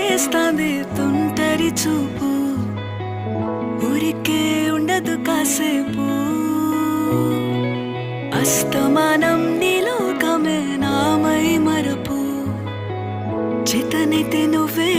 చేస్తాంది తుంటరి చూపు, ఊరికే ఉండదు కాసేపు. అస్తమానం నీలోకమే నామై మరపు, చేతనైతే నువ్వే